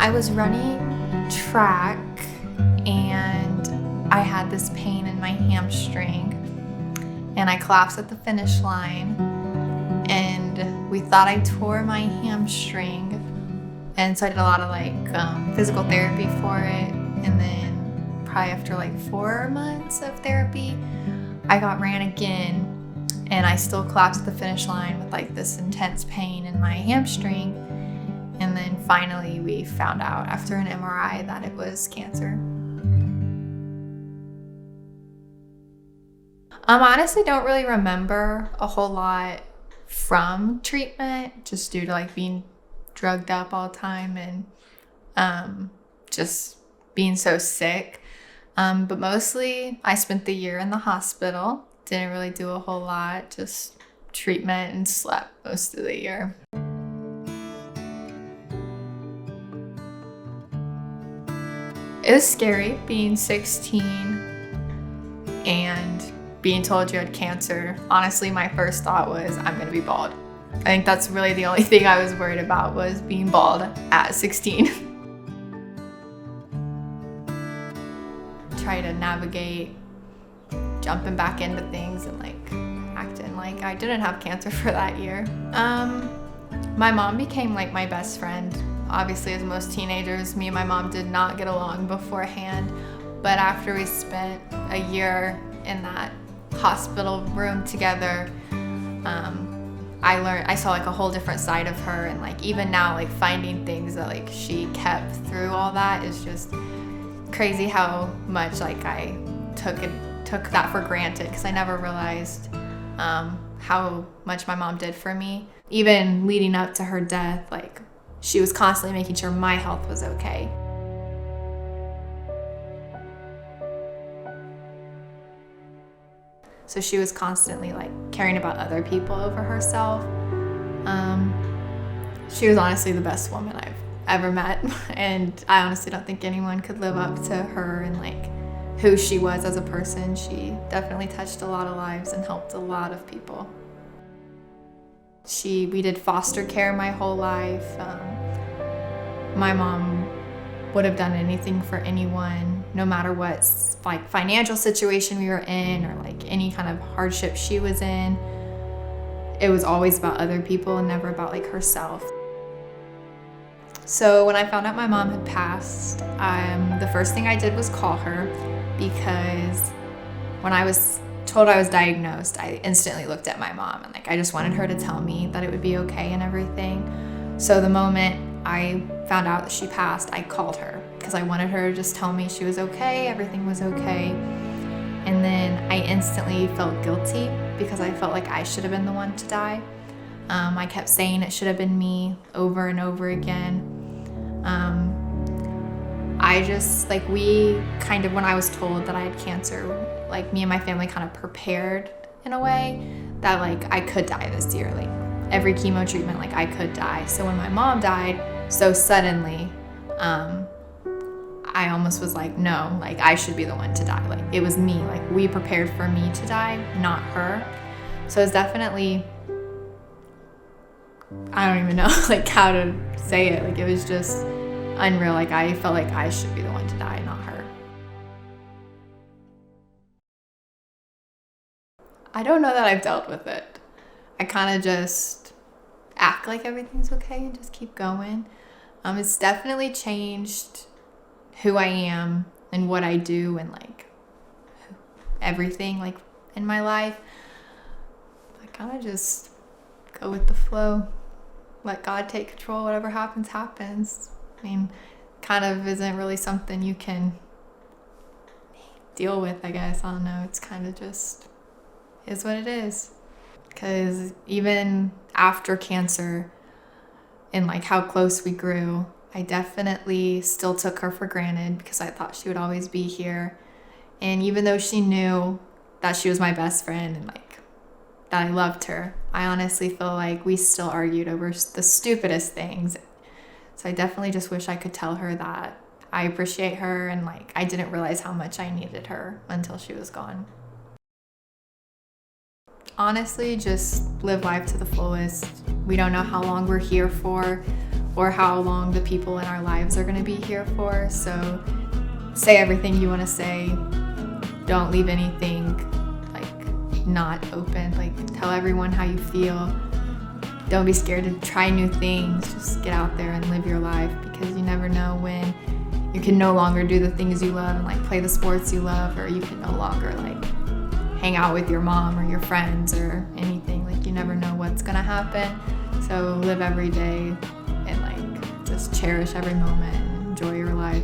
I was running track and I had this pain in my hamstring and I collapsed at the finish line and we thought I tore my hamstring, and so I did a lot of physical therapy for it, and then probably after 4 months of therapy I got ran again and I still collapsed at the finish line with this intense pain in my hamstring. And then finally we found out after an MRI that it was cancer. I honestly don't really remember a whole lot from treatment, just due to being drugged up all the time and just being so sick. But mostly I spent the year in the hospital. Didn't really do a whole lot, just treatment, and slept most of the year. It was scary being 16 and being told you had cancer. Honestly, my first thought was, I'm gonna be bald. I think that's really the only thing I was worried about, was being bald at 16. Try to navigate jumping back into things and acting like I didn't have cancer for that year. My mom became my best friend. Obviously, as most teenagers, me and my mom did not get along beforehand, but after we spent a year in that hospital room together, I saw a whole different side of her, and even now finding things that she kept through all that is just crazy how much I took that for granted, because I never realized how much my mom did for me. Even leading up to her death, she was constantly making sure my health was okay. So she was constantly caring about other people over herself. She was honestly the best woman I've ever met, and I honestly don't think anyone could live up to her and who she was as a person. She definitely touched a lot of lives and helped a lot of people. We did foster care my whole life. My mom would have done anything for anyone, no matter what financial situation we were in or any kind of hardship she was in. It was always about other people and never about herself. So when I found out my mom had passed, the first thing I did was call her, because when I was told I was diagnosed, I instantly looked at my mom and I just wanted her to tell me that it would be okay and everything. So the moment I found out that she passed, I called her because I wanted her to just tell me she was okay, everything was okay. And then I instantly felt guilty because I felt like I should have been the one to die. I kept saying it should have been me over and over again. I just, we kind of, when I was told that I had cancer, me and my family kind of prepared in a way that I could die this year. Every chemo treatment, I could die. So when my mom died so suddenly, I almost was no, I should be the one to die. It was me. We prepared for me to die, not her. So it's definitely, I don't even know how to say it. It was just unreal. I felt like I should be the one to die, not her. I don't know that I've dealt with it. I kind of just act like everything's okay and just keep going. It's definitely changed who I am and what I do and everything in my life. I kind of just go with the flow. Let God take control. Whatever happens, happens. I mean, kind of isn't really something you can deal with, I guess. I don't know. It's kind of just is what it is. Because even after cancer and how close we grew, I definitely still took her for granted because I thought she would always be here. And even though she knew that she was my best friend and that I loved her, I honestly feel we still argued over the stupidest things. So I definitely just wish I could tell her that I appreciate her and I didn't realize how much I needed her until she was gone. Honestly, just live life to the fullest. We don't know how long we're here for or how long the people in our lives are going to be here for. So say everything you want to say. Don't leave anything like not open. Like tell everyone how you feel. Don't be scared to try new things. Just get out there and live your life, because you never know when you can no longer do the things you love and like play the sports you love, or you can no longer like hang out with your mom or your friends or anything. Like you never know what's gonna happen. So live every day and like just cherish every moment and enjoy your life.